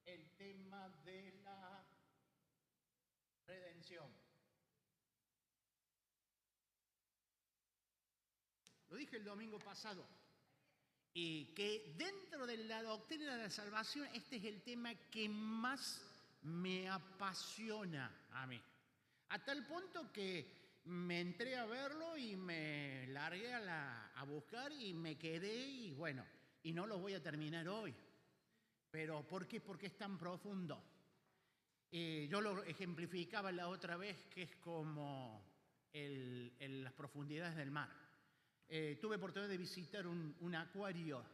el tema de la redención. Lo dije el domingo pasado, y que dentro de la doctrina de la salvación este es el tema que más me apasiona a mí. A tal punto que me entré a verlo y me largué a buscar y me quedé y bueno, y no lo voy a terminar hoy. ¿Pero por qué? Porque es tan profundo. Yo lo ejemplificaba la otra vez que es como las profundidades del mar. Tuve oportunidad de visitar un acuario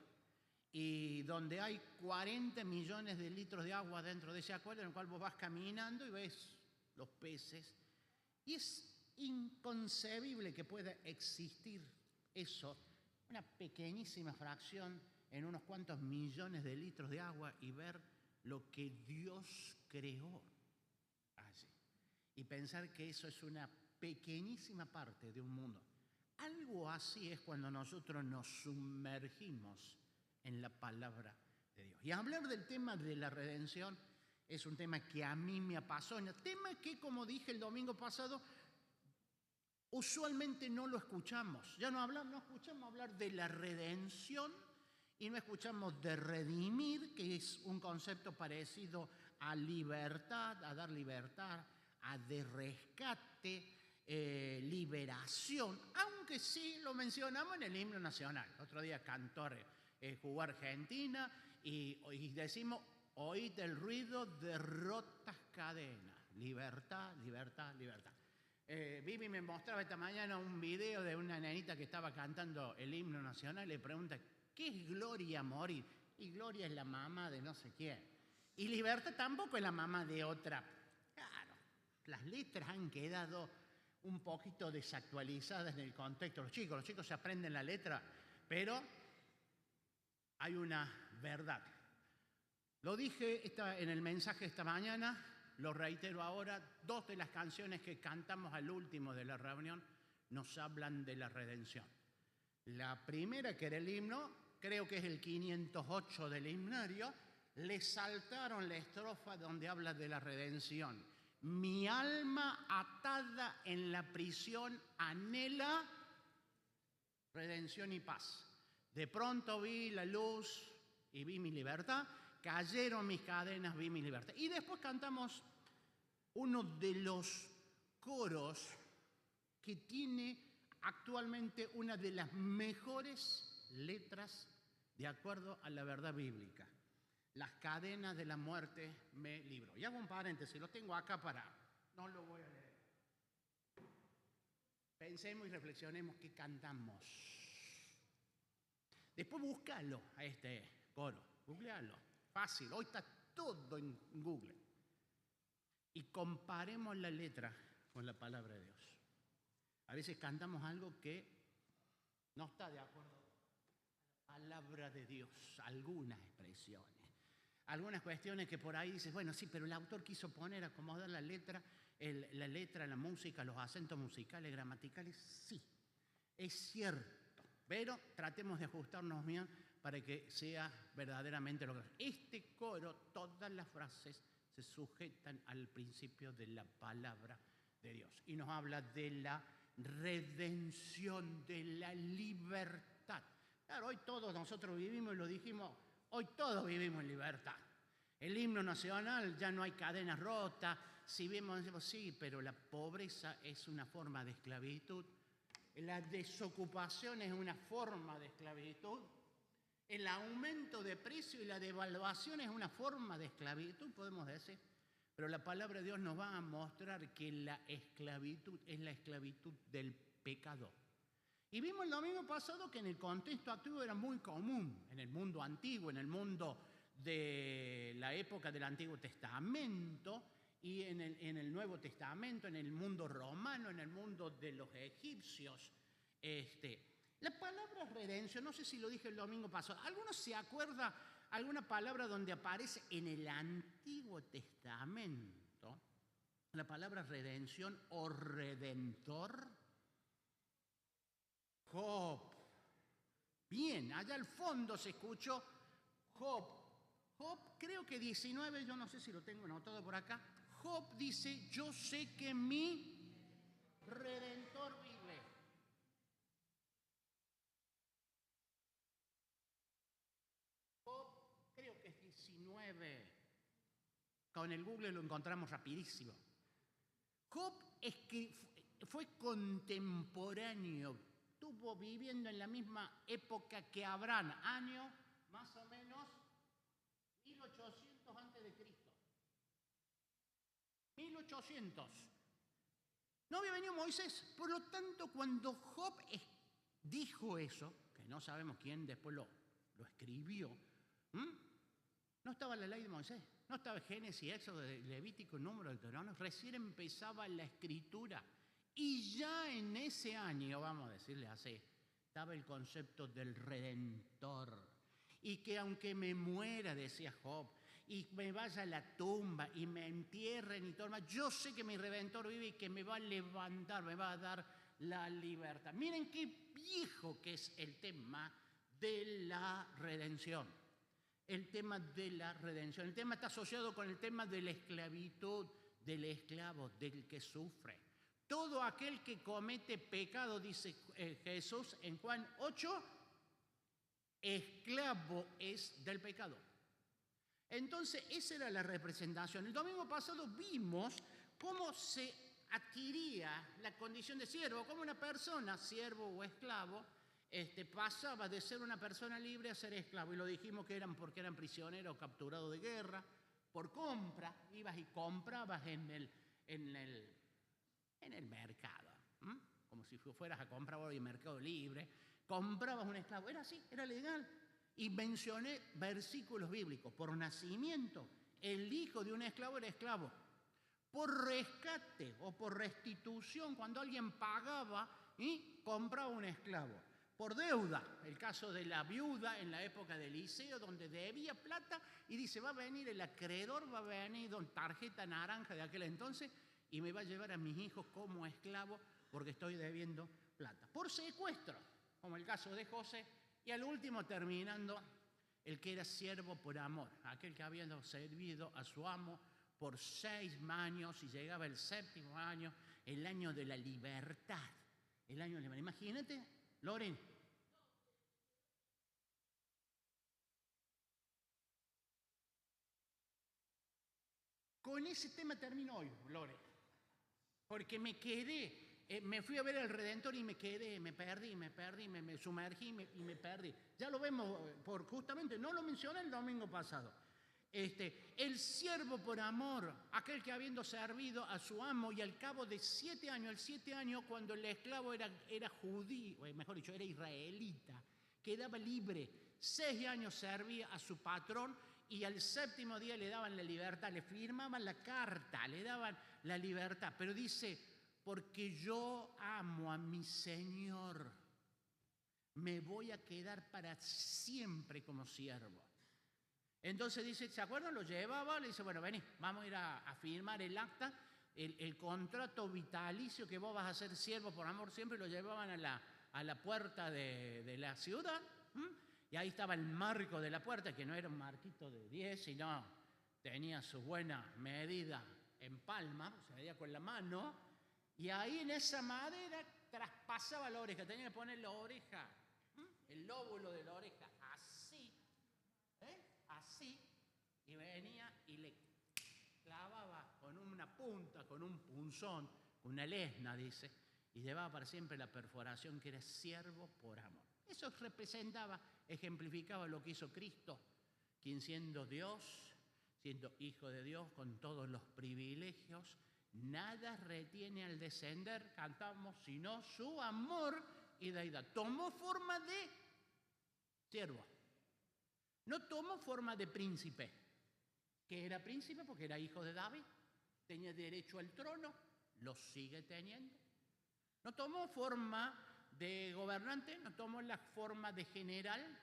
y donde hay 40 millones de litros de agua dentro de ese acuario en el cual vos vas caminando y ves los peces. Y es inconcebible que pueda existir eso, una pequeñísima fracción en unos cuantos millones de litros de agua y ver lo que Dios creó allí. Y pensar que eso es una pequeñísima parte de un mundo. Algo así es cuando nosotros nos sumergimos en la palabra de Dios. Y hablar del tema de la redención es un tema que a mí me apasiona. Tema que, como dije el domingo pasado, usualmente no lo escuchamos. Ya no escuchamos hablar de la redención y no escuchamos de redimir, que es un concepto parecido a libertad, a dar libertad, a de rescate, liberación, aunque sí lo mencionamos en el himno nacional. Otro día cantó jugó Argentina y decimos, oíd el ruido de rotas cadenas, libertad, libertad, libertad. Vivi me mostraba esta mañana un video de una nenita que estaba cantando el himno nacional y le pregunta, ¿qué es Gloria morir? Y Gloria es la mamá de no sé quién. Y libertad tampoco es la mamá de otra. Claro, las letras han quedado un poquito desactualizadas en el contexto. Los chicos se aprenden la letra, pero hay una verdad. Lo dije en el mensaje esta mañana, lo reitero ahora, 2 de las canciones que cantamos al último de la reunión nos hablan de la redención. La primera, que era el himno, creo que es el 508 del himnario, le saltaron la estrofa donde habla de la redención. Mi alma atada en la prisión anhela redención y paz. De pronto vi la luz y vi mi libertad, cayeron mis cadenas, vi mi libertad. Y después cantamos uno de los coros que tiene actualmente una de las mejores letras de acuerdo a la verdad bíblica. Las cadenas de la muerte me libró. Y hago un paréntesis, lo tengo acá no lo voy a leer. Pensemos y reflexionemos qué cantamos. Después búscalo a este coro, googlealo, fácil, hoy está todo en Google. Y comparemos la letra con la palabra de Dios. A veces cantamos algo que no está de acuerdo con la palabra de Dios, algunas expresiones, algunas cuestiones que por ahí dices, bueno, sí, pero el autor quiso acomodar la letra, la música, los acentos musicales, gramaticales, sí, es cierto, pero tratemos de ajustarnos bien para que sea verdaderamente lo que es. Este coro, todas las frases se sujetan al principio de la palabra de Dios y nos habla de la redención, de la libertad. Claro, hoy todos nosotros vivimos, y lo dijimos, hoy todos vivimos en libertad. El himno nacional, ya no hay cadenas rotas. Si vemos, decimos, sí, pero la pobreza es una forma de esclavitud. La desocupación es una forma de esclavitud. El aumento de precio y la devaluación es una forma de esclavitud, podemos decir. Pero la palabra de Dios nos va a mostrar que la esclavitud es la esclavitud del pecado. Y vimos el domingo pasado que en el contexto actual era muy común, en el mundo antiguo, en el mundo de la época del Antiguo Testamento y en el Nuevo Testamento, en el mundo romano, en el mundo de los egipcios. La palabra redención, no sé si lo dije el domingo pasado, ¿alguno se acuerda alguna palabra donde aparece en el Antiguo Testamento la palabra redención o redentor? Job. Bien, allá al fondo se escuchó Job. Job creo que 19, yo no sé si lo tengo anotado por acá. Job dice, yo sé que mi Redentor vive. Job, creo que es 19. Con el Google lo encontramos rapidísimo. Job fue contemporáneo, estuvo viviendo en la misma época que Abraham, año más o menos 1800 antes de Cristo. 1800. No había venido Moisés. Por lo tanto, cuando Job dijo eso, que no sabemos quién después lo escribió, no estaba la ley de Moisés, no estaba Génesis, Éxodo, Levítico, Número, Deuteronomio, recién empezaba la escritura. Y ya en ese año, vamos a decirle así, estaba el concepto del Redentor. Y que aunque me muera, decía Job, y me vaya a la tumba y me entierren y todo más, yo sé que mi Redentor vive y que me va a levantar, me va a dar la libertad. Miren qué viejo que es el tema de la redención. El tema de la redención. El tema está asociado con el tema de la esclavitud, del esclavo, del que sufre. Todo aquel que comete pecado, dice Jesús en Juan 8, esclavo es del pecado. Entonces, esa era la representación. El domingo pasado vimos cómo se adquiría la condición de siervo, cómo una persona, siervo o esclavo, pasaba de ser una persona libre a ser esclavo. Y lo dijimos que eran porque eran prisioneros o capturados de guerra, por compra, ibas y comprabas en el mercado, como si fueras a comprar hoy en Mercado Libre, comprabas un esclavo, era así, era legal. Y mencioné versículos bíblicos. Por nacimiento, el hijo de un esclavo era esclavo. Por rescate o por restitución, cuando alguien pagaba y compraba un esclavo. Por deuda, el caso de la viuda en la época de Eliseo, donde debía plata y dice, va a venir el acreedor, va a venir con tarjeta naranja de aquel entonces y me va a llevar a mis hijos como esclavo porque estoy debiendo plata. Por secuestro, como el caso de José. Y al último, terminando, el que era siervo por amor, aquel que había servido a su amo por 6 años y llegaba el 7º año, el año de la libertad. El año de la libertad. Imagínate, Loren. Con ese tema termino hoy, Loren, porque me quedé. Me fui a ver el Redentor y me quedé, me perdí, me sumergí y me perdí. Ya lo vemos, justamente, no lo mencioné el domingo pasado. El siervo por amor, aquel que habiendo servido a su amo y al cabo de 7 años, el 7 años cuando el esclavo era judío, mejor dicho, era israelita, quedaba libre. 6 años servía a su patrón y al 7º día le daban la libertad, le firmaban la carta, le daban la libertad. Pero dice, porque yo amo a mi Señor, me voy a quedar para siempre como siervo. Entonces dice, ¿se acuerdan? Lo llevaba, le dice, bueno, vení, vamos a ir a firmar el acta, el contrato vitalicio que vos vas a ser siervo por amor siempre, lo llevaban a la puerta de la ciudad, y ahí estaba el marco de la puerta, que no era un marquito de 10, sino tenía su buena medida en palma, se medía con la mano. Y ahí en esa madera traspasaba la oreja, tenía que poner la oreja, el lóbulo de la oreja, así, así, y venía y le clavaba con una punta, con un punzón, con una lesna, dice, y llevaba para siempre la perforación que era siervo por amor. Eso representaba, ejemplificaba lo que hizo Cristo, quien siendo Dios, siendo hijo de Dios, con todos los privilegios, nada retiene al descender, cantamos, sino su amor y deidad. Tomó forma de siervo. No tomó forma de príncipe, que era príncipe porque era hijo de David, tenía derecho al trono, lo sigue teniendo. No tomó forma de gobernante, no tomó la forma de general,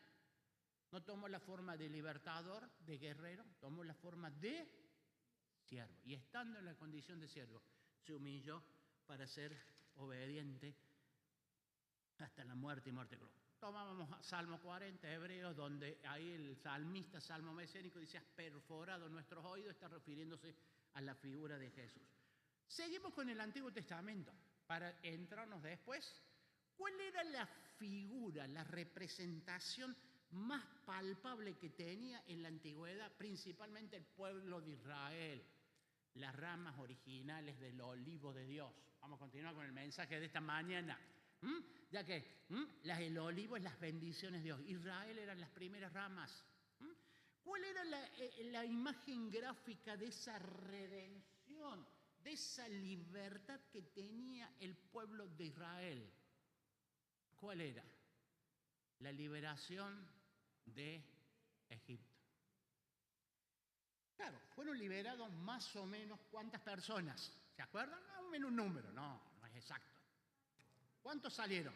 no tomó la forma de libertador, de guerrero, tomó la forma de siervo. Y estando en la condición de siervo, se humilló para ser obediente hasta la muerte y muerte cruz. tomábamos Salmo 40, Hebreos, donde ahí el salmista, salmo mesiánico, dice: has perforado nuestros oídos, está refiriéndose a la figura de Jesús. Seguimos con el Antiguo Testamento, para entrarnos después. ¿Cuál era la figura, la representación más palpable que tenía en la antigüedad, principalmente el pueblo de Israel? Las ramas originales del olivo de Dios. Vamos a continuar con el mensaje de esta mañana. Ya que el olivo es las bendiciones de Dios. Israel eran las primeras ramas. ¿Cuál era la imagen gráfica de esa redención, de esa libertad que tenía el pueblo de Israel? ¿Cuál era? La liberación de Egipto. Claro, fueron liberados más o menos ¿cuántas personas? ¿Se acuerdan? Más o menos un número, no es exacto. ¿Cuántos salieron?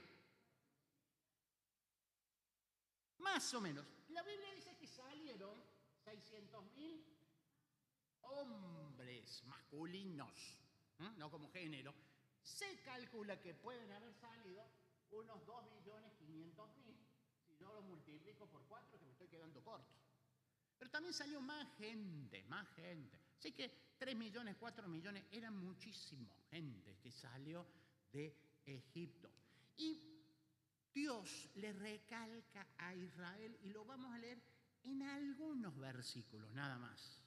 Más o menos. La Biblia dice que salieron 600.000 hombres masculinos, no como género. Se calcula que pueden haber salido unos 2.500.000. Si yo lo multiplico por 4, que me estoy quedando corto. Pero también salió más gente. Así que 3 millones, 4 millones, era muchísimo gente que salió de Egipto. Y Dios le recalca a Israel, y lo vamos a leer en algunos versículos, nada más.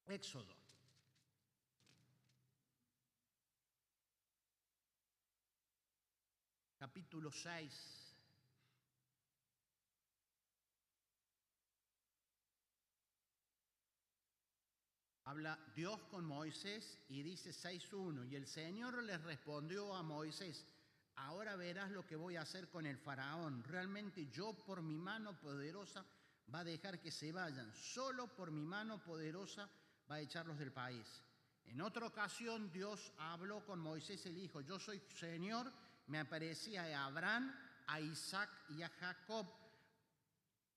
Éxodo. Capítulo 6. Habla Dios con Moisés y dice 6.1, y el Señor les respondió a Moisés: ahora verás lo que voy a hacer con el faraón. Realmente yo por mi mano poderosa va a dejar que se vayan. Solo por mi mano poderosa va a echarlos del país. En otra ocasión Dios habló con Moisés y le dijo: yo soy Señor, me aparecí a Abraham, a Isaac y a Jacob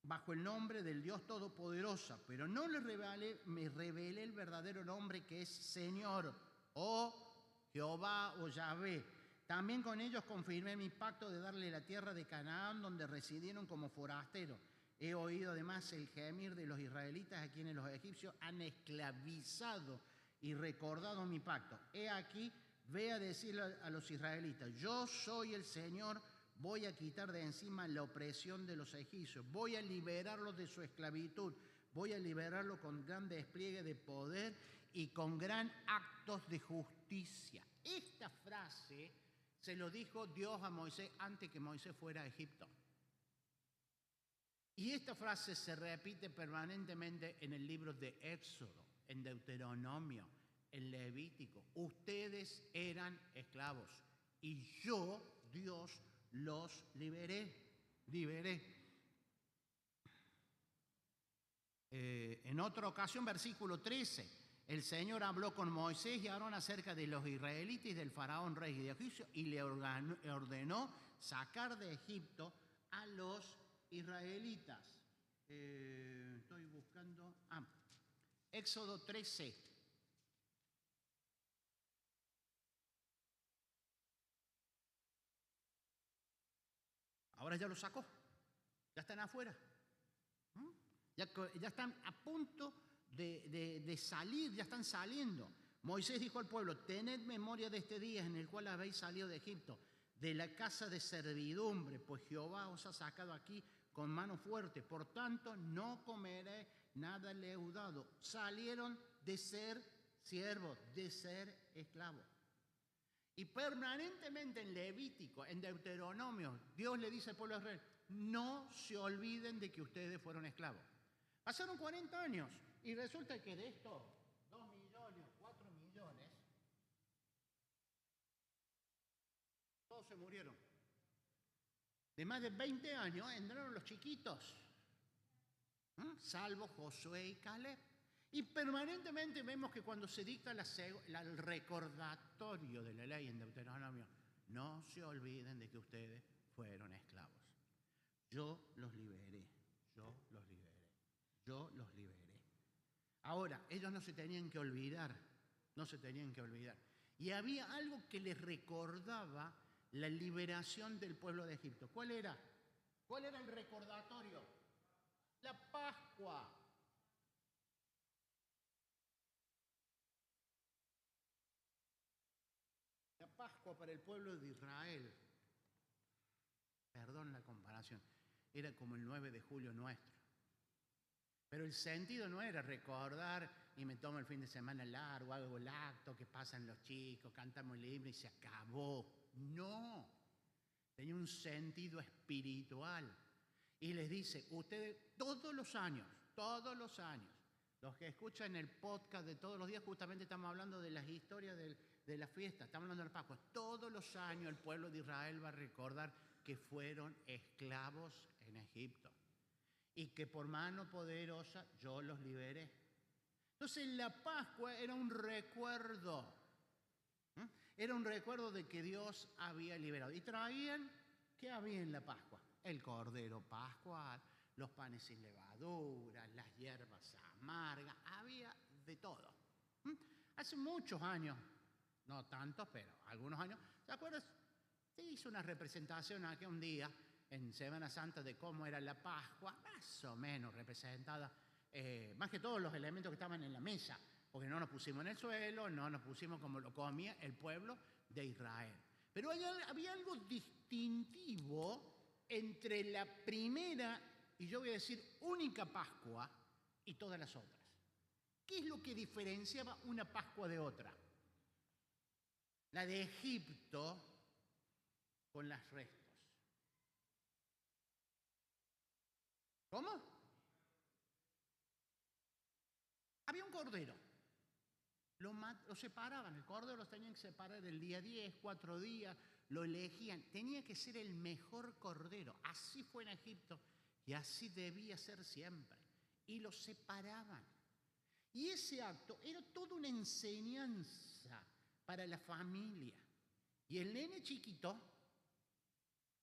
bajo el nombre del Dios Todopoderoso, pero no me revelé el verdadero nombre, que es Señor, o Jehová, o Yahvé. También con ellos confirmé mi pacto de darle la tierra de Canaán, donde residieron como forasteros. He oído además el gemir de los israelitas, a quienes los egipcios han esclavizado, y recordado mi pacto. He aquí, ve a decirle a los israelitas: yo soy el Señor. Voy a quitar de encima la opresión de los egipcios. Voy a liberarlos de su esclavitud. Voy a liberarlos con gran despliegue de poder y con gran actos de justicia. Esta frase se lo dijo Dios a Moisés antes que Moisés fuera a Egipto. Y esta frase se repite permanentemente en el libro de Éxodo, en Deuteronomio, en Levítico. Ustedes eran esclavos y yo, Dios, los liberé. En otra ocasión, versículo 13, el Señor habló con Moisés y Aarón acerca de los israelitas y del faraón rey de Egipto, y le ordenó sacar de Egipto a los israelitas. Estoy buscando. Éxodo 13. Ahora ya lo sacó, ya están afuera. Ya están a punto de salir, ya están saliendo. Moisés dijo al pueblo: tened memoria de este día en el cual habéis salido de Egipto, de la casa de servidumbre, pues Jehová os ha sacado aquí con mano fuerte. Por tanto, no comeré nada leudado. Salieron de ser siervos, de ser esclavos. Y permanentemente en Levítico, en Deuteronomio, Dios le dice al pueblo de Israel: no se olviden de que ustedes fueron esclavos. Pasaron 40 años y resulta que de estos 2 millones, 4 millones, todos se murieron. De más de 20 años entraron los chiquitos, salvo Josué y Caleb. Y permanentemente vemos que cuando se dicta el recordatorio de la ley en Deuteronomio: no se olviden de que ustedes fueron esclavos. Yo los liberé. Ahora, ellos no se tenían que olvidar. Y había algo que les recordaba la liberación del pueblo de Egipto. ¿Cuál era? ¿Cuál era el recordatorio? La Pascua. La Pascua para el pueblo de Israel, perdón la comparación, era como el 9 de julio nuestro. Pero el sentido no era recordar y me tomo el fin de semana largo, hago el acto, que pasan los chicos, cantamos el himno y se acabó. No, tenía un sentido espiritual. Y les dice, ustedes todos los años, los que escuchan el podcast de todos los días, justamente estamos hablando de las historias de la fiesta, estamos hablando de la Pascua. Todos los años el pueblo de Israel va a recordar que fueron esclavos en Egipto y que por mano poderosa yo los liberé. Entonces la Pascua era un recuerdo. Era un recuerdo de que Dios había liberado. Y traían, ¿qué había en la Pascua? El cordero pascual, los panes sin levadura, las hierbas amargas, había de todo. Hace muchos años, no tantos, pero algunos años, ¿te acuerdas? Se hizo una representación aquí un día en Semana Santa de cómo era la Pascua, más o menos representada, más que todos los elementos que estaban en la mesa, porque no nos pusimos en el suelo, no nos pusimos como lo comía el pueblo de Israel. Pero había algo distintivo entre la primera, y yo voy a decir única Pascua, y todas las otras. ¿Qué es lo que diferenciaba una Pascua de otra? La de Egipto con las restos. ¿Cómo? Había un cordero. Lo separaban, el cordero los tenían que separar el día 10, 4 días, lo elegían. Tenía que ser el mejor cordero. Así fue en Egipto y así debía ser siempre. Y lo separaban. Y ese acto era toda una enseñanza para la familia. Y el nene chiquito,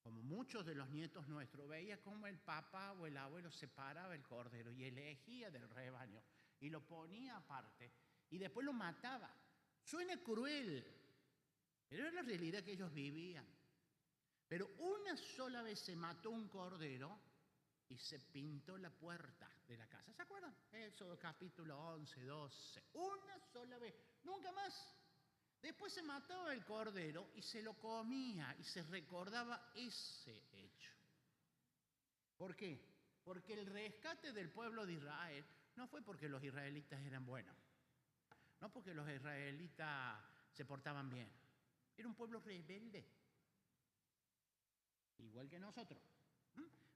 como muchos de los nietos nuestros, veía cómo el papá o el abuelo separaba el cordero y elegía del rebaño y lo ponía aparte y después lo mataba. Suena cruel, pero era la realidad que ellos vivían. Pero una sola vez se mató un cordero y se pintó la puerta de la casa. ¿Se acuerdan? Éxodo capítulo 11, 12. Una sola vez, nunca más. Después se mataba el cordero y se lo comía y se recordaba ese hecho. ¿Por qué? Porque el rescate del pueblo de Israel no fue porque los israelitas eran buenos, no porque los israelitas se portaban bien. Era un pueblo rebelde, igual que nosotros.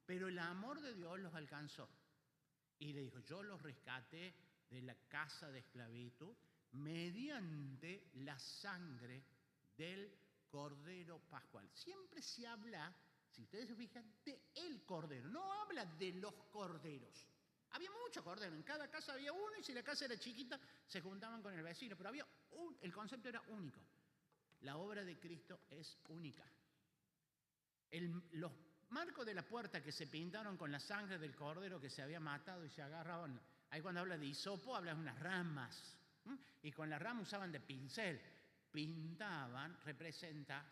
Pero el amor de Dios los alcanzó y le dijo, yo los rescaté de la casa de esclavitud mediante la sangre del cordero pascual. Siempre se habla, si ustedes se fijan, de el cordero, no habla de los corderos. Había muchos corderos, en cada casa había uno y si la casa era chiquita se juntaban con el vecino, pero el concepto era único. La obra de Cristo es única. Los marcos de la puerta que se pintaron con la sangre del cordero que se había matado y se agarraban, ahí cuando habla de hisopo habla de unas ramas, y con las ramas usaban de pincel, pintaban,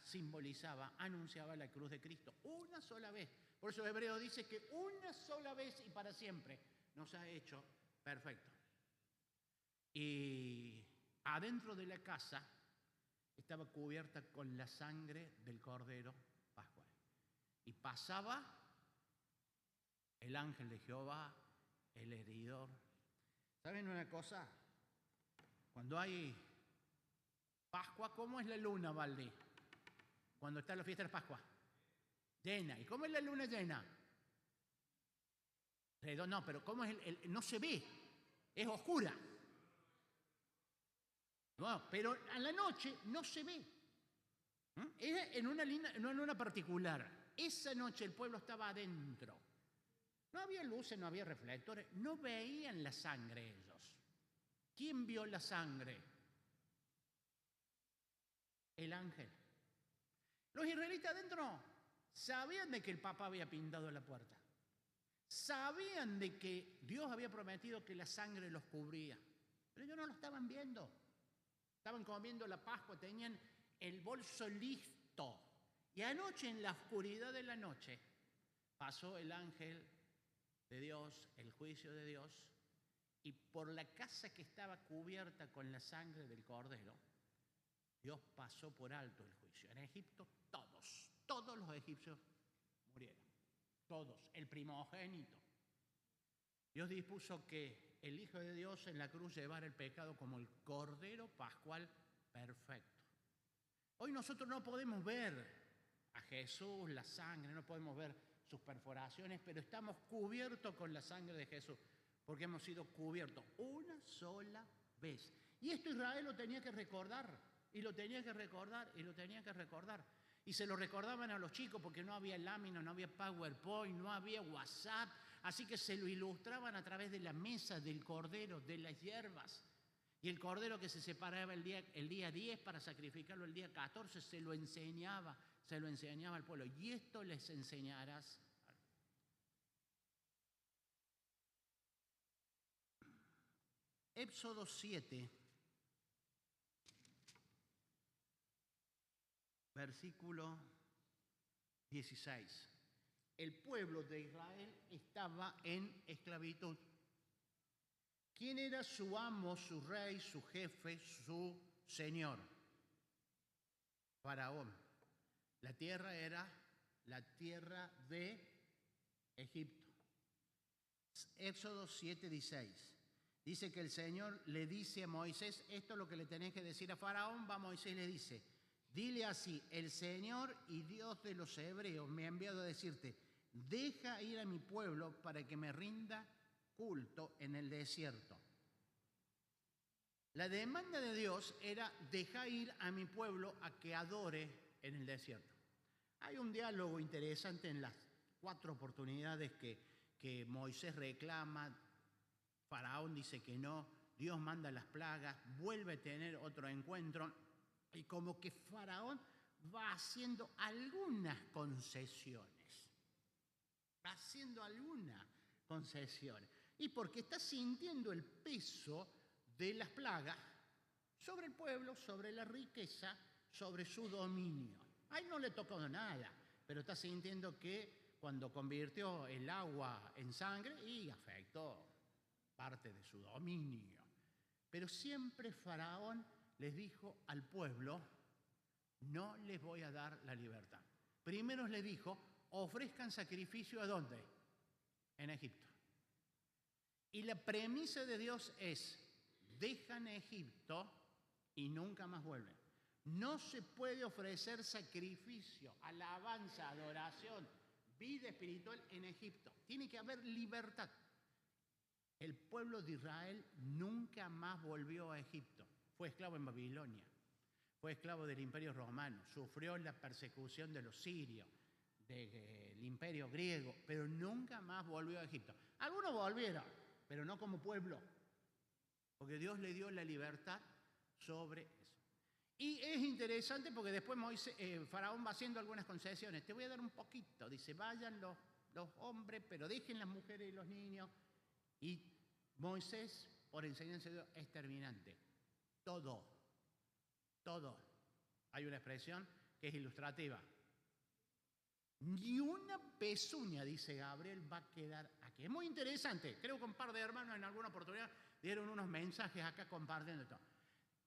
simbolizaba, anunciaba la cruz de Cristo, una sola vez. Por eso Hebreo dice que una sola vez y para siempre nos ha hecho perfecto. Y adentro de la casa estaba cubierta con la sangre del cordero pascual. Y pasaba el ángel de Jehová, el heridor. ¿Saben una cosa? Cuando hay Pascua, ¿cómo es la luna, Valdi? Cuando está la fiesta de Pascua. Llena. ¿Y cómo es la luna llena? No, pero ¿cómo es no se ve, es oscura. No, pero a la noche no se ve. Es en una luna particular. Esa noche el pueblo estaba adentro. No había luces, no había reflectores, no veían la sangre ellos. ¿Quién vio la sangre? El ángel. Los israelitas adentro sabían de que el papá había pintado la puerta. Sabían de que Dios había prometido que la sangre los cubría. Pero ellos no lo estaban viendo. Estaban comiendo la Pascua, tenían el bolso listo. Y anoche, en la oscuridad de la noche, pasó el ángel de Dios, el juicio de Dios, y por la casa que estaba cubierta con la sangre del cordero, Dios pasó por alto el juicio. En Egipto todos los egipcios murieron, todos, el primogénito. Dios dispuso que el Hijo de Dios en la cruz llevara el pecado como el cordero pascual perfecto. Hoy nosotros no podemos ver a Jesús, la sangre, no podemos ver sus perforaciones, pero estamos cubiertos con la sangre de Jesús, porque hemos sido cubiertos una sola vez. Y esto Israel lo tenía que recordar, y lo tenía que recordar, y lo tenía que recordar. Y se lo recordaban a los chicos porque no había láminas, no había PowerPoint, no había WhatsApp, así que se lo ilustraban a través de la mesa, del cordero, de las hierbas. Y el cordero que se separaba el día 10 para sacrificarlo el día 14, se lo enseñaba al pueblo. Y esto les enseñarás. Éxodo 7, versículo 16. El pueblo de Israel estaba en esclavitud. ¿Quién era su amo, su rey, su jefe, su señor? Faraón. La tierra era la tierra de Egipto. Éxodo 7:16. Dice que el Señor le dice a Moisés, esto es lo que le tenés que decir a Faraón. Va, Moisés le dice, dile así, el Señor y Dios de los hebreos me ha enviado a decirte, deja ir a mi pueblo para que me rinda culto en el desierto. La demanda de Dios era, deja ir a mi pueblo a que adore en el desierto. Hay un diálogo interesante en las 4 oportunidades que Moisés reclama. Faraón dice que no, Dios manda las plagas, vuelve a tener otro encuentro y como que Faraón va haciendo algunas concesiones. Y porque está sintiendo el peso de las plagas sobre el pueblo, sobre la riqueza, sobre su dominio. A él no le tocó nada, pero está sintiendo que cuando convirtió el agua en sangre y afectó parte de su dominio. Pero siempre Faraón les dijo al pueblo, no les voy a dar la libertad. Primero les dijo, ofrezcan sacrificio ¿a dónde? En Egipto. Y la premisa de Dios es, dejan Egipto y nunca más vuelven. No se puede ofrecer sacrificio, alabanza, adoración, vida espiritual en Egipto. Tiene que haber libertad. El pueblo de Israel nunca más volvió a Egipto. Fue esclavo en Babilonia. Fue esclavo del Imperio Romano. Sufrió la persecución de los sirios, del Imperio griego, pero nunca más volvió a Egipto. Algunos volvieron, pero no como pueblo, porque Dios le dio la libertad sobre eso. Y es interesante porque después Faraón va haciendo algunas concesiones. Te voy a dar un poquito. Dice, vayan los hombres, pero dejen las mujeres y los niños. Y Moisés, por enseñanza de Dios, es terminante. Todo. Hay una expresión que es ilustrativa. Ni una pezuña, dice Gabriel, va a quedar aquí. Es muy interesante. Creo que un par de hermanos en alguna oportunidad dieron unos mensajes acá compartiendo todo.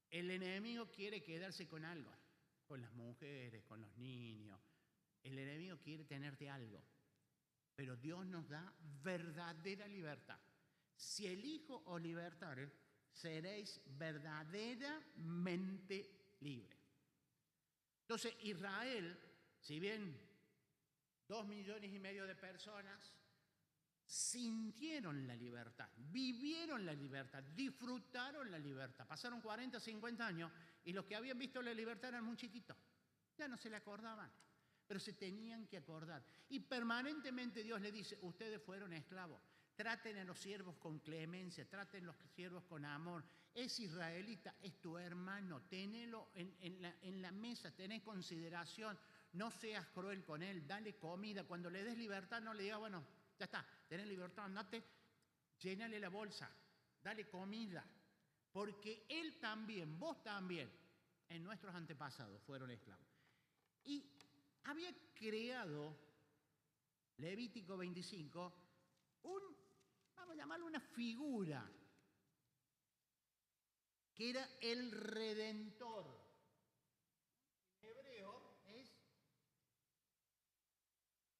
El enemigo quiere quedarse con algo, con las mujeres, con los niños. El enemigo quiere tenerte algo. Pero Dios nos da verdadera libertad. Si elijo os libertare, seréis verdaderamente libres. Entonces Israel, si bien 2,5 millones de personas sintieron la libertad, vivieron la libertad, disfrutaron la libertad. Pasaron 40, 50 años y los que habían visto la libertad eran muy chiquitos. Ya no se le acordaban, pero se tenían que acordar. Y permanentemente Dios le dice, ustedes fueron esclavos. Traten a los siervos con clemencia, traten a los siervos con amor. Es israelita, es tu hermano, tenelo en la mesa, tené consideración, no seas cruel con él, dale comida. Cuando le des libertad no le digas, bueno, ya está, tenés libertad, andate, llénale la bolsa, dale comida. Porque él también, vos también, en nuestros antepasados fueron esclavos. Y había creado Levítico 25 vamos a llamarlo una figura, que era el Redentor. En hebreo es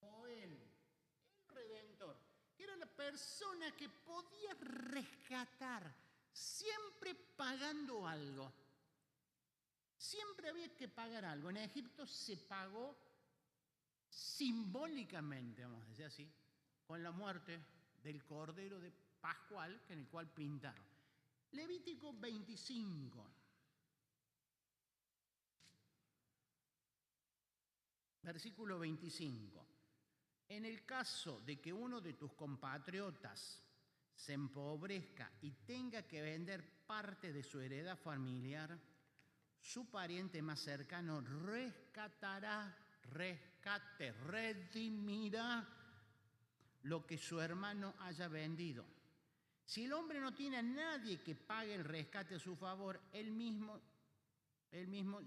Goel, el Redentor, que era la persona que podía rescatar, siempre pagando algo. Siempre había que pagar algo. En Egipto se pagó simbólicamente, vamos a decir así, con la muerte del Cordero de Pascual, en el cual pintaron. Levítico 25. Versículo 25. En el caso de que uno de tus compatriotas se empobrezca y tenga que vender parte de su heredad familiar, su pariente más cercano redimirá lo que su hermano haya vendido. Si el hombre no tiene a nadie que pague el rescate a su favor, él mismo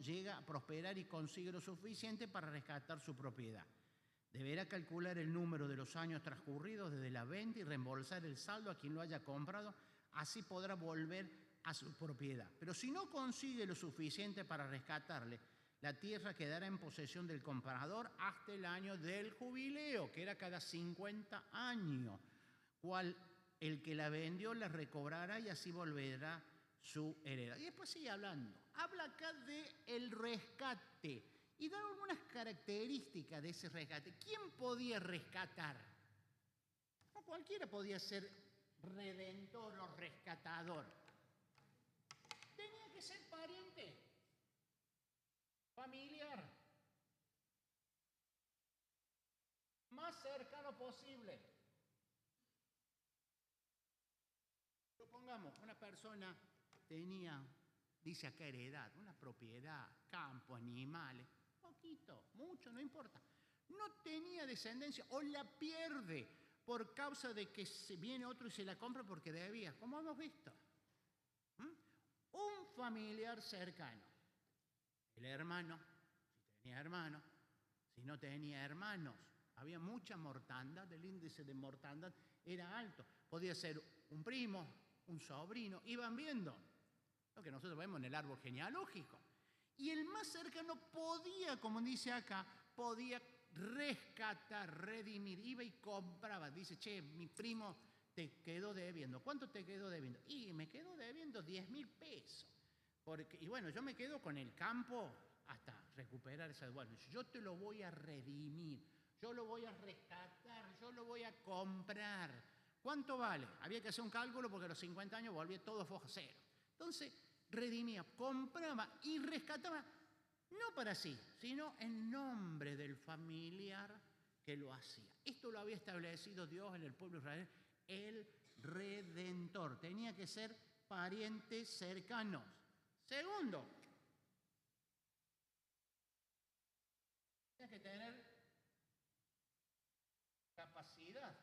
llega a prosperar y consigue lo suficiente para rescatar su propiedad. Deberá calcular el número de los años transcurridos desde la venta y reembolsar el saldo a quien lo haya comprado, así podrá volver a su propiedad. Pero si no consigue lo suficiente para rescatarle, la tierra quedará en posesión del comprador hasta el año del jubileo, que era cada 50 años, cual el que la vendió la recobrará y así volverá su heredad. Y después sigue hablando. Habla acá del rescate y da algunas características de ese rescate. ¿Quién podía rescatar? No cualquiera podía ser redentor o rescatador. Tenía que ser pariente, familiar, más cercano posible. Supongamos, una persona tenía, dice acá, heredad, una propiedad, campo, animales, poquito, mucho, no importa. No tenía descendencia o la pierde por causa de que viene otro y se la compra porque debía, como hemos visto. Un familiar cercano, el hermano, si tenía hermanos, si no tenía hermanos, había mucha mortandad, el índice de mortandad era alto. Podía ser un primo, un sobrino, iban viendo lo que nosotros vemos en el árbol genealógico. Y el más cercano podía, como dice acá, podía rescatar, redimir, iba y compraba. Dice, che, mi primo te quedó debiendo. ¿Cuánto te quedó debiendo? Y me quedó debiendo 10.000 pesos. Y bueno, yo me quedo con el campo hasta recuperar esa deuda. Yo te lo voy a redimir, yo lo voy a rescatar, yo lo voy a comprar. ¿Cuánto vale? Había que hacer un cálculo porque a los 50 años volvía todo foja cero. Entonces, redimía, compraba y rescataba, no para sí, sino en nombre del familiar que lo hacía. Esto lo había establecido Dios en el pueblo de Israel, el Redentor. Tenía que ser parientes cercanos. Segundo, tenía que tener capacidad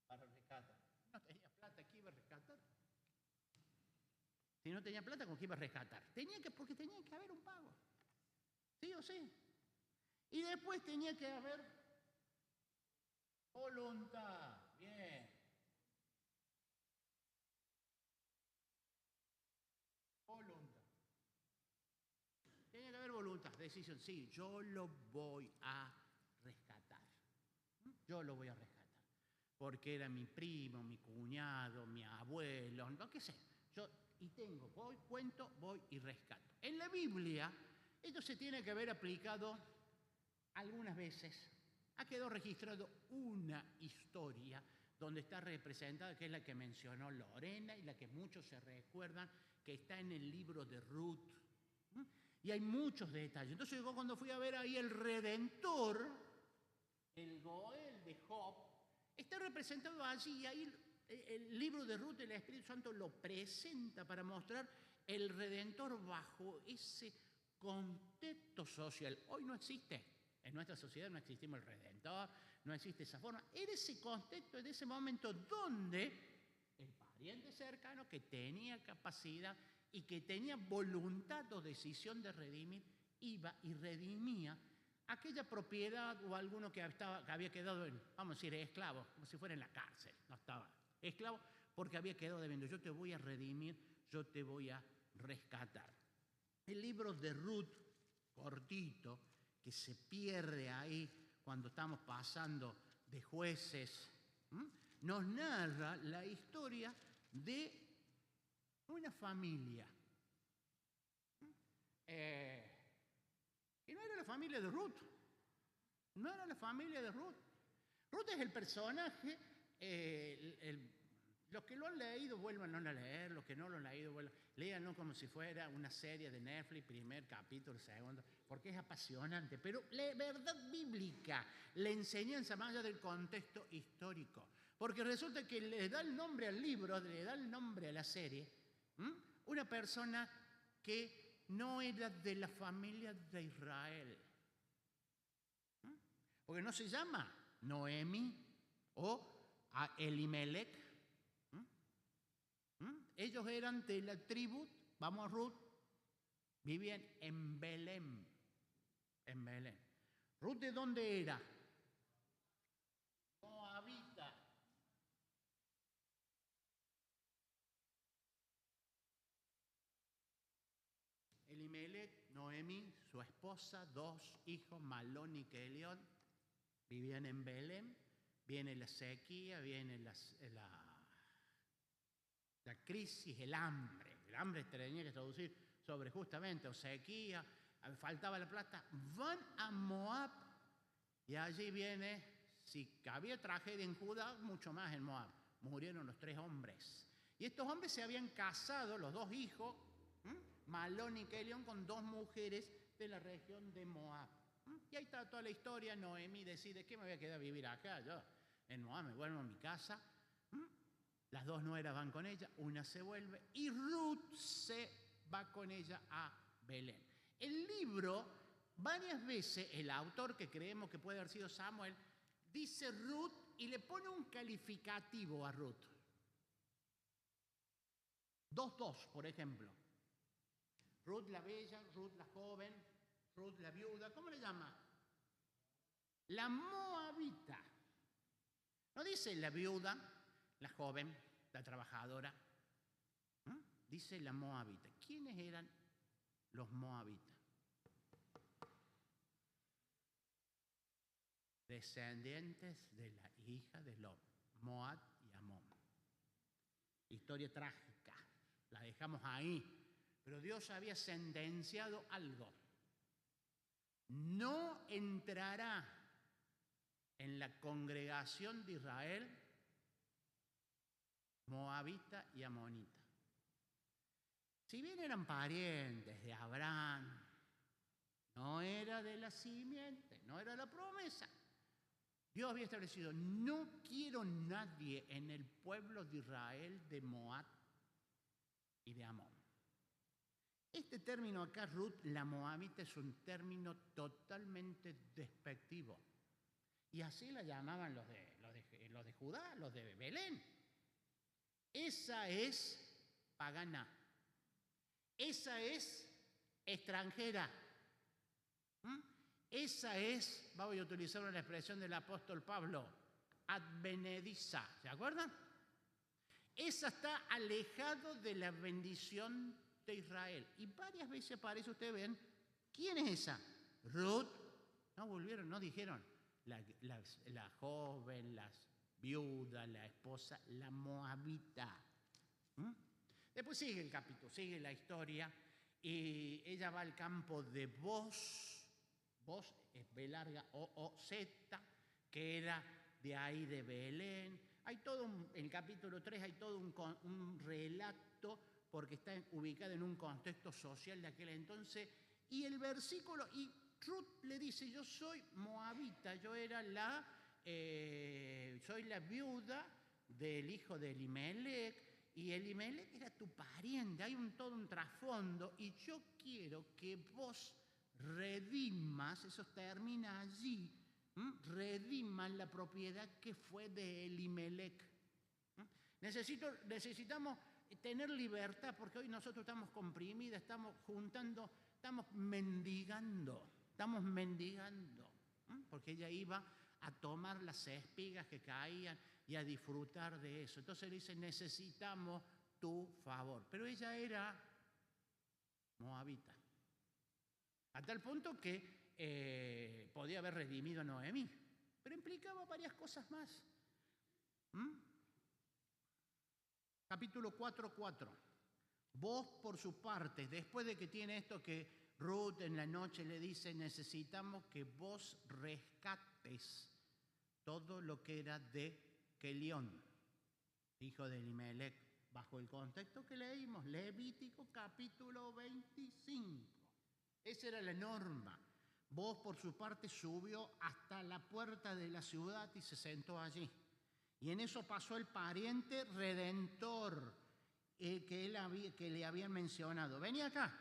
para rescatar. No tenía plata, ¿qué iba a rescatar? Si no tenía plata, ¿con qué iba a rescatar? Porque tenía que haber un pago. ¿Sí o sí? Y después tenía que haber voluntad. Bien. Voluntad. Tenía que haber voluntad, decisión. Sí, yo lo voy a rescatar. Yo lo voy a rescatar. Porque era mi primo, mi cuñado, mi abuelo, no qué sé. Voy y rescato. En la Biblia, esto se tiene que haber aplicado algunas veces. Ha quedado registrado una historia donde está representada, que es la que mencionó Lorena y la que muchos se recuerdan, que está en el libro de Ruth. Y hay muchos detalles. Entonces yo cuando fui a ver ahí el Redentor, el Goel de Job, está representado allí y ahí el libro de Ruth, el Espíritu Santo lo presenta para mostrar el Redentor bajo ese contexto social. Hoy no existe, en nuestra sociedad no existimos el Redentor, no existe esa forma. Era ese contexto, en ese momento donde el pariente cercano que tenía capacidad y que tenía voluntad o decisión de redimir, iba y redimía aquella propiedad o alguno que había quedado, vamos a decir, esclavo, como si fuera en la cárcel, no estaba esclavo porque había quedado debiendo. Yo te voy a redimir, yo te voy a rescatar. El libro de Ruth, cortito, que se pierde ahí cuando estamos pasando de jueces, nos narra la historia de una familia. Y no era la familia de Ruth. No era la familia de Ruth. Ruth es el personaje, los que lo han leído vuelvan a leer, los que no lo han leído léanlo como si fuera una serie de Netflix, primer capítulo, segundo, porque es apasionante. Pero la verdad bíblica, la enseñanza más allá del contexto histórico, porque resulta que le da el nombre al libro, le da el nombre a la serie, una persona que no era de la familia de Israel. Porque no se llama Noemi o Elimelech. Ellos eran de la tribu, vamos a Ruth, vivían en Belén. En Belén. ¿Ruth de dónde era? Moabita. Elimelech, Noemi, su esposa, 2 hijos, Malón y Kelión, vivían en Belén. Viene la sequía, viene la crisis, el hambre. El hambre tenía que traducir sobre justamente o sequía, faltaba la plata. Van a Moab y allí viene, si había tragedia en Judá, mucho más en Moab. Murieron los 3 hombres. Y estos hombres se habían casado, los 2 hijos, Malón y Kelión, con 2 mujeres de la región de Moab. Y ahí está toda la historia. Noemí decide que me voy a quedar a vivir acá, yo en Moab, me vuelvo a mi casa. Las 2 nueras van con ella, una se vuelve y Ruth se va con ella a Belén. El libro, varias veces, el autor, que creemos que puede haber sido Samuel, dice Ruth y le pone un calificativo a Ruth. 2:2, por ejemplo. Ruth la bella, Ruth la joven, Ruth la viuda, ¿cómo le llama? La moabita. No dice la viuda, la joven, la trabajadora. Dice la moabita. ¿Quiénes eran los moabitas? Descendientes de la hija de Lot, Moab y Amón. Historia trágica, la dejamos ahí. Pero Dios había sentenciado algo. No entrará en la congregación de Israel moabita y amonita. Si bien eran parientes de Abraham, no era de la simiente, no era la promesa. Dios había establecido, no quiero nadie en el pueblo de Israel de Moab y de Amón. Este término acá, Ruth, la moabita, es un término totalmente despectivo. Y así la llamaban los de Judá, los de Belén. Esa es pagana. Esa es extranjera. Esa es, voy a utilizar una expresión del apóstol Pablo, advenediza. ¿Se acuerdan? Esa está alejado de la bendición de Israel. Y varias veces aparece, ustedes ven, ¿quién es esa? Ruth. No volvieron, no dijeron la joven, la viuda, la esposa, la moabita. Después sigue el capítulo, sigue la historia, y ella va al campo de Boz. Boz es B larga O-O-Z, que era de ahí de Belén. Hay todo en el capítulo 3 hay todo un relato, porque está ubicado en un contexto social de aquel entonces. Y el versículo, y Ruth le dice, yo soy moabita, yo era soy la viuda del hijo de Elimelech, y Elimelech era tu pariente, hay todo un trasfondo, y yo quiero que vos redimas, eso termina allí, rediman la propiedad que fue de Elimelech. Necesitamos tener libertad, porque hoy nosotros estamos comprimidos, estamos juntando, estamos mendigando. porque ella iba a tomar las espigas que caían y a disfrutar de eso. Entonces le dice, necesitamos tu favor. Pero ella era moabita, a tal punto que podía haber redimido a Noemí, pero implicaba varias cosas más. Capítulo 4:4. Vos, por su parte, después de que tiene esto que Ruth en la noche le dice, necesitamos que vos rescates todo lo que era de Kelión, hijo de Elimelec, bajo el contexto que leímos, Levítico capítulo 25. Esa era la norma. Vos, por su parte, subió hasta la puerta de la ciudad y se sentó allí. Y en eso pasó el pariente redentor que le habían mencionado. Vení acá,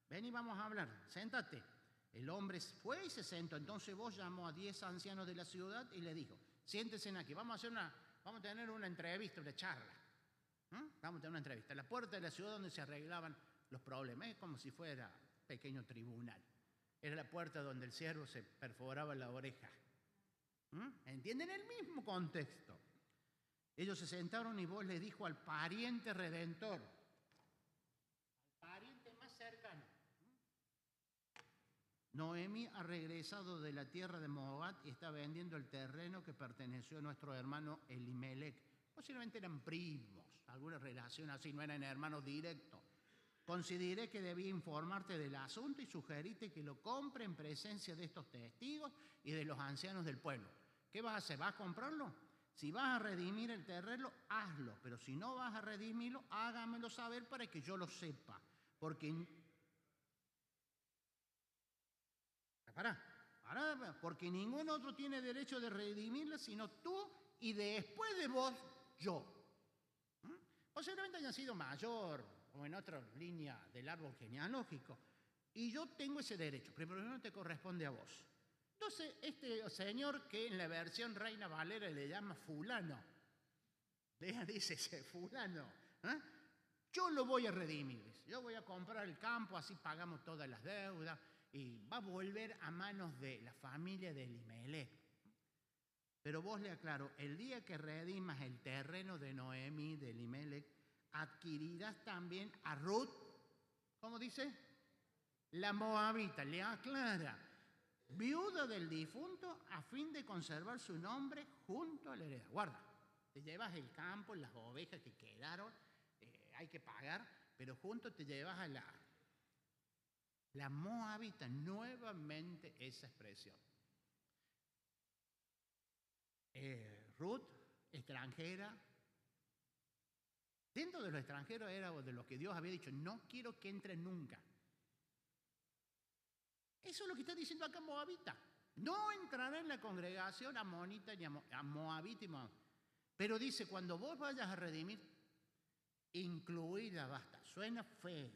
vení, vamos a hablar, séntate. El hombre fue y se sentó. Entonces vos llamó a 10 ancianos de la ciudad y le dijo, siéntense aquí, vamos a tener una entrevista, una charla. Vamos a tener una entrevista. A la puerta de la ciudad donde se arreglaban los problemas, es como si fuera un pequeño tribunal. Era la puerta donde el siervo se perforaba la oreja. ¿Entienden? El mismo contexto. Ellos se sentaron y vos le dijo al pariente redentor, al pariente más cercano. Noemí ha regresado de la tierra de Moab y está vendiendo el terreno que perteneció a nuestro hermano Elimelec. Posiblemente eran primos, alguna relación así, no eran hermanos directos. Consideré que debía informarte del asunto y sugerirte que lo compre en presencia de estos testigos y de los ancianos del pueblo. ¿Qué vas a hacer? ¿Vas a comprarlo? Si vas a redimir el terreno, hazlo. Pero si no vas a redimirlo, hágamelo saber para que yo lo sepa. Porque ningún otro tiene derecho de redimirla sino tú y después de vos, yo. Posiblemente haya sido mayor o en otra línea del árbol genealógico. Y yo tengo ese derecho, pero no te corresponde a vos. Entonces, este señor que en la versión Reina Valera le llama fulano, dice ese fulano, yo lo voy a redimir, yo voy a comprar el campo, así pagamos todas las deudas y va a volver a manos de la familia de Elimelec. Pero vos le aclaro, el día que redimas el terreno de Noemí, de Elimelec, adquirirás también a Ruth, ¿cómo dice? La moabita, le aclara, viuda del difunto, a fin de conservar su nombre junto a la heredad. Guarda, te llevas el campo, las ovejas que quedaron, hay que pagar, pero junto te llevas a la moabita, nuevamente esa expresión. Ruth, extranjera. Dentro de los extranjeros era de los que Dios había dicho, no quiero que entren nunca. Eso es lo que está diciendo acá moabita. No entrará en la congregación amonita ni a moabita y moabita. Pero dice, cuando vos vayas a redimir, incluida basta. Suena feo,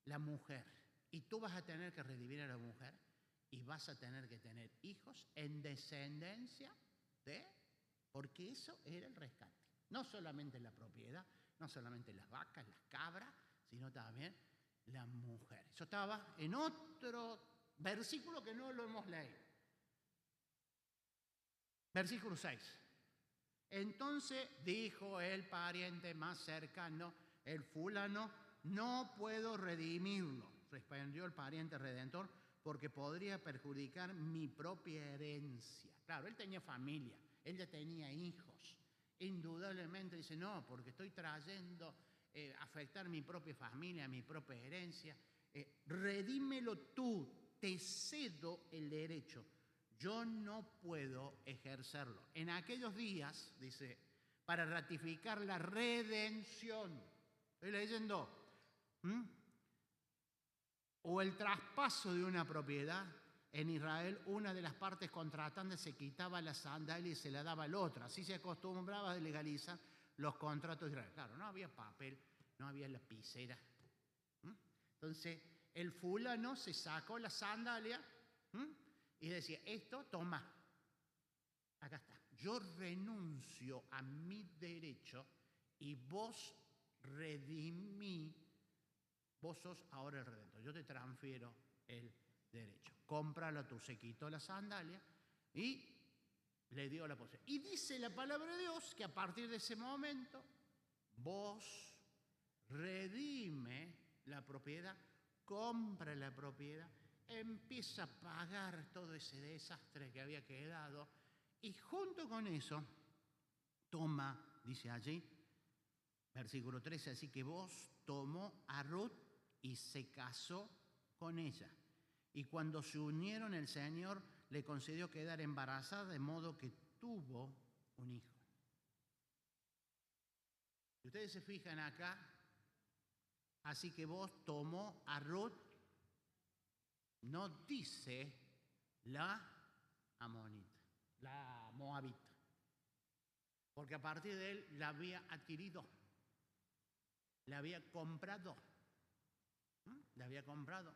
la mujer. Y tú vas a tener que redimir a la mujer y vas a tener que tener hijos en descendencia de... Porque eso era el rescate. No solamente la propiedad, no solamente las vacas, las cabras, sino también la mujer. Eso estaba en otro versículo que no lo hemos leído. Versículo 6. Entonces dijo el pariente más cercano, el fulano, no puedo redimirlo. Respondió el pariente redentor, porque podría perjudicar mi propia herencia. Claro, él tenía familia, él ya tenía hijos. Indudablemente dice, no, porque estoy trayendo afectar mi propia familia, mi propia herencia. Redímelo tú, te cedo el derecho. Yo no puedo ejercerlo. En aquellos días, dice, para ratificar la redención, estoy leyendo, o el traspaso de una propiedad, en Israel una de las partes contratantes se quitaba la sandalia y se la daba al otro. Así se acostumbraba a legalizar los contratos de Israel. Claro, no había papel, no había lapicera. Entonces, el fulano se sacó la sandalia y decía, esto, toma, acá está. Yo renuncio a mi derecho y vos redimí, vos sos ahora el redentor. Yo te transfiero el derecho. cómpralo tú. Se quitó la sandalia y le dio la posesión. Y dice la palabra de Dios que a partir de ese momento vos redime la propiedad, compra la propiedad, empieza a pagar todo ese desastre que había quedado y junto con eso toma, dice allí, versículo 13, así que vos tomó a Ruth y se casó con ella. Y cuando se unieron, el Señor le concedió quedar embarazada, de modo que tuvo un hijo. Si ustedes se fijan acá, así que vos tomó a Ruth, no dice la amonita, la moabita, porque a partir de él la había adquirido, la había comprado, la había comprado.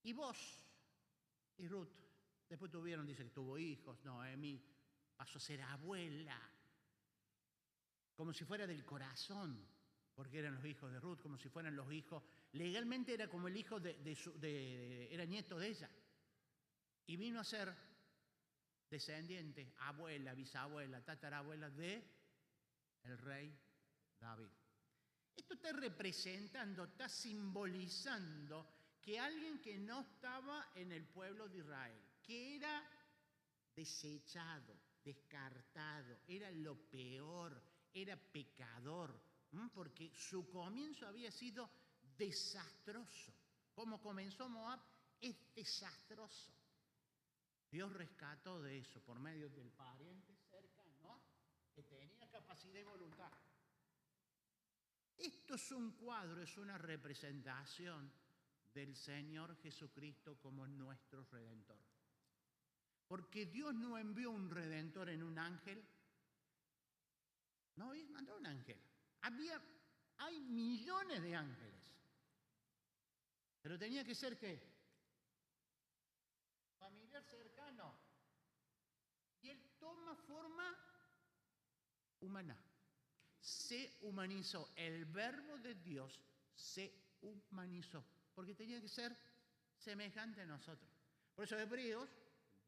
Y vos y Ruth, después tuvieron, dice que tuvo hijos, Noemí pasó a ser abuela, como si fuera del corazón, porque eran los hijos de Ruth, como si fueran los hijos, legalmente era como el hijo era nieto de ella, y vino a ser descendiente, abuela, bisabuela, tatarabuela de el rey David. Esto está representando, está simbolizando que alguien que no estaba en el pueblo de Israel, que era desechado, descartado, era lo peor, era pecador, porque su comienzo había sido desastroso. Como comenzó Moab, es desastroso. Dios rescató de eso por medio del pariente cercano que tenía capacidad y voluntad. Esto es un cuadro, es una representación del Señor Jesucristo como nuestro Redentor. Porque Dios no envió un Redentor en un ángel, no, mandó un ángel. Hay millones de ángeles, pero tenía que ser ¿qué? Familiar cercano. Y Él toma forma humana. Se humanizó. El verbo de Dios se humanizó. Porque tenía que ser semejante a nosotros. Por eso Hebreos,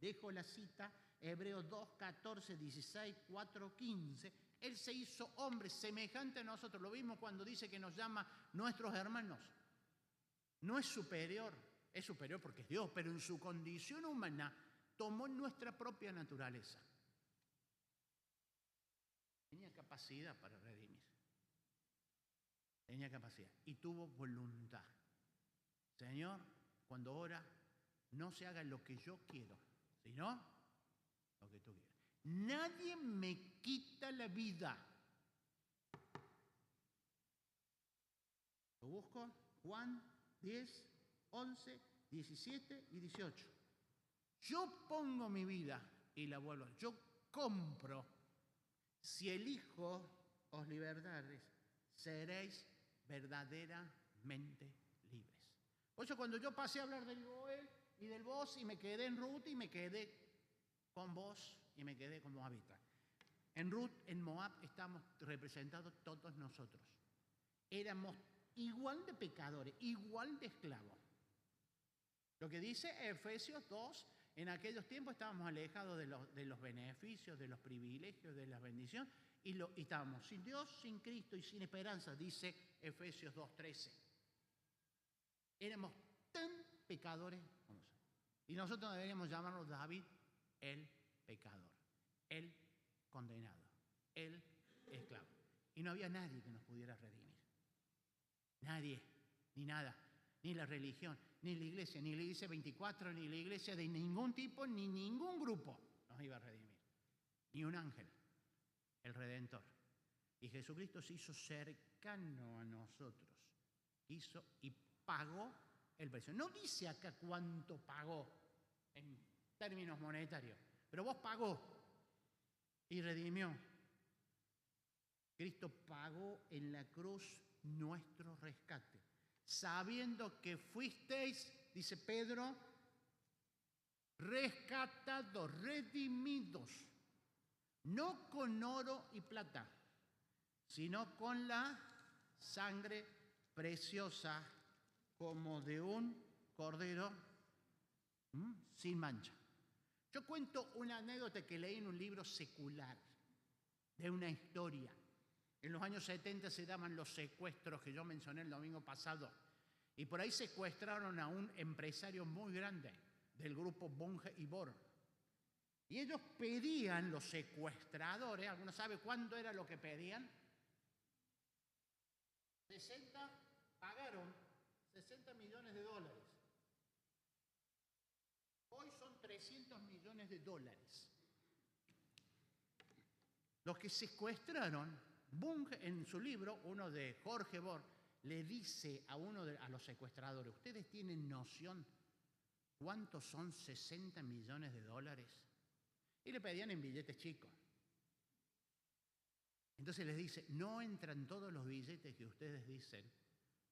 dejo la cita, Hebreos 2, 14, 16, 4, 15. Él se hizo hombre semejante a nosotros. Lo mismo cuando dice que nos llama nuestros hermanos. No es superior porque es Dios, pero en su condición humana tomó nuestra propia naturaleza. Tenía capacidad para redimir. Tenía capacidad y tuvo voluntad. Señor, cuando ora, no se haga lo que yo quiero, sino lo que tú quieras. Nadie me quita la vida. Lo busco, Juan 10, 11, 17 y 18. Yo pongo mi vida y la vuelvo. Yo compro. Si el Hijo os libertares, seréis verdaderamente libres. Por eso cuando yo pasé a hablar del Goel y del vos y me quedé en Ruth y me quedé con vos y me quedé como Moabita. En Ruth, en Moab, estamos representados todos nosotros. Éramos igual de pecadores, igual de esclavos. Lo que dice Efesios 2, en aquellos tiempos estábamos alejados de los beneficios, de los privilegios, de la bendición, y estábamos sin Dios, sin Cristo y sin esperanza, dice Efesios 2:13. Éramos tan pecadores como nosotros. Y nosotros deberíamos llamarnos David el pecador, el condenado, el esclavo. Y no había nadie que nos pudiera redimir. Nadie, ni nada, ni la religión, ni la iglesia 24, ni la iglesia de ningún tipo, ni ningún grupo nos iba a redimir. Ni un ángel, el Redentor. Y Jesucristo se hizo cercano a nosotros. Hizo y pagó el precio. No dice acá cuánto pagó en términos monetarios, pero vos pagó y redimió. Cristo pagó en la cruz nuestro rescate, sabiendo que fuisteis, dice Pedro, rescatados, redimidos, no con oro y plata, sino con la sangre preciosa como de un cordero Sin mancha. Yo cuento una anécdota que leí en un libro secular, de una historia. En los años 70 se daban los secuestros que yo mencioné el domingo pasado. Y por ahí secuestraron a un empresario muy grande del grupo Bunge y Bor. Y ellos pedían, los secuestradores, ¿alguno sabe cuánto era lo que pedían? 60 millones de dólares. Hoy son 300 millones de dólares. Los que secuestraron, Bunge en su libro, uno de Jorge Bor, le dice a a los secuestradores, ¿ustedes tienen noción cuántos son 60 millones de dólares? Y le pedían en billetes chicos. Entonces les dice, no entran todos los billetes que ustedes dicen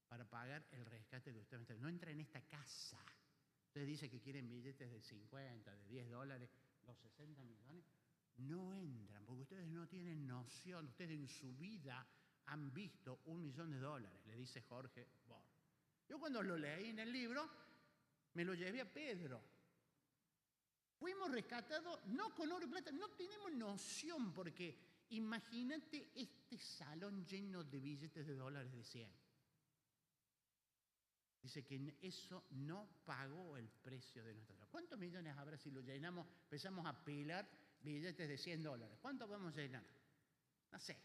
para pagar el rescate que ustedes están. No entra en esta casa. Ustedes dicen que quieren billetes de 50, de 10 dólares, los 60 millones. No entran, porque ustedes no tienen noción. Ustedes en su vida han visto $1 millón, le dice Jorge Bor. Yo cuando lo leí en el libro, me lo llevé a Pedro. Fuimos rescatados, no con oro y plata, no tenemos noción, porque imagínate este salón lleno de billetes de dólares de 100. Dice que eso no pagó el precio de nuestra vida. ¿Cuántos millones habrá si lo llenamos, empezamos a pilar billetes de 100 dólares? ¿Cuántos vamos a llenar? No sé.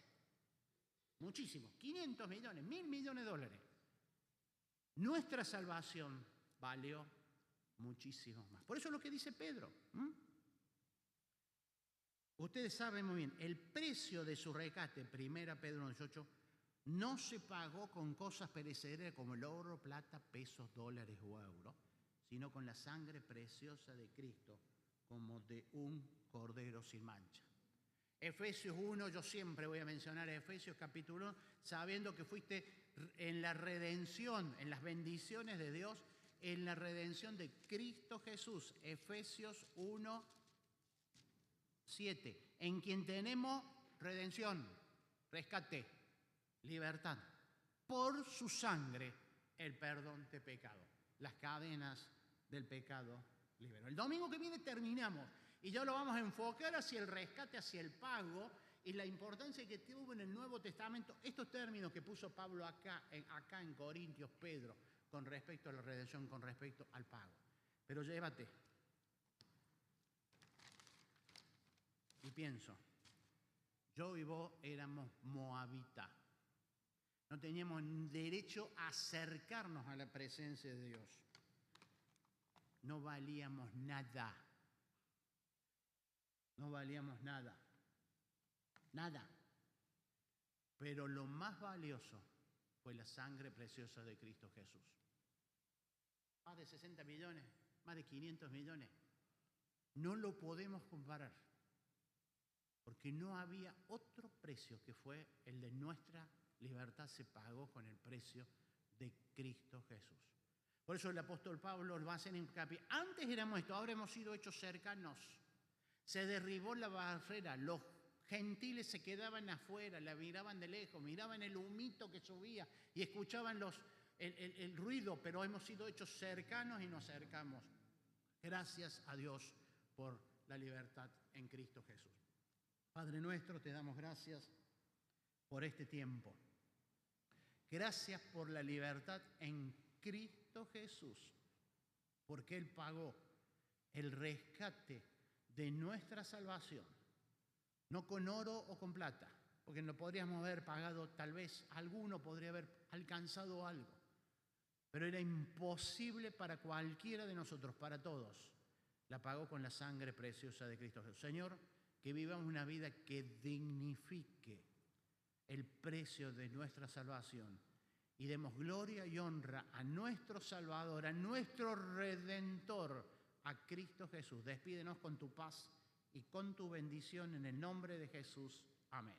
Muchísimo. 500 millones, 1.000 millones de dólares. Nuestra salvación valió muchísimo más. Por eso es lo que dice Pedro. Ustedes saben muy bien, el precio de su rescate, 1 Pedro 18, no se pagó con cosas perecederas como el oro, plata, pesos, dólares o euros, sino con la sangre preciosa de Cristo, como de un cordero sin mancha. Efesios 1, yo siempre voy a mencionar Efesios capítulo 1, sabiendo que fuiste en la redención, en las bendiciones de Dios, en la redención de Cristo Jesús. Efesios 1, 7, en quien tenemos redención, rescate, libertad, por su sangre, el perdón de pecado, las cadenas del pecado liberó. El domingo que viene terminamos y ya lo vamos a enfocar hacia el rescate, hacia el pago y la importancia que tuvo en el Nuevo Testamento estos términos que puso Pablo acá en Corintios, Pedro, con respecto a la redención, con respecto al pago. Pero llévate. Y pienso, yo y vos éramos moabitas. No teníamos derecho a acercarnos a la presencia de Dios. No valíamos nada. No valíamos nada. Nada. Pero lo más valioso fue la sangre preciosa de Cristo Jesús. Más de 60 millones, más de 500 millones. No lo podemos comparar. Porque no había otro precio que fue el de nuestra libertad, se pagó con el precio de Cristo Jesús. Por eso el apóstol Pablo lo va a hacer hincapié. Antes éramos esto, ahora hemos sido hechos cercanos. Se derribó la barrera, los gentiles se quedaban afuera, la miraban de lejos, miraban el humito que subía y escuchaban el ruido, pero hemos sido hechos cercanos y nos acercamos. Gracias a Dios por la libertad en Cristo Jesús. Padre nuestro, te damos gracias por este tiempo. Gracias por la libertad en Cristo Jesús, porque Él pagó el rescate de nuestra salvación, no con oro o con plata, porque no podríamos haber pagado, tal vez alguno podría haber alcanzado algo, pero era imposible para cualquiera de nosotros, para todos. La pagó con la sangre preciosa de Cristo Jesús. Señor, que vivamos una vida que dignifique el precio de nuestra salvación y demos gloria y honra a nuestro Salvador, a nuestro Redentor, a Cristo Jesús. Despídenos con tu paz y con tu bendición en el nombre de Jesús. Amén.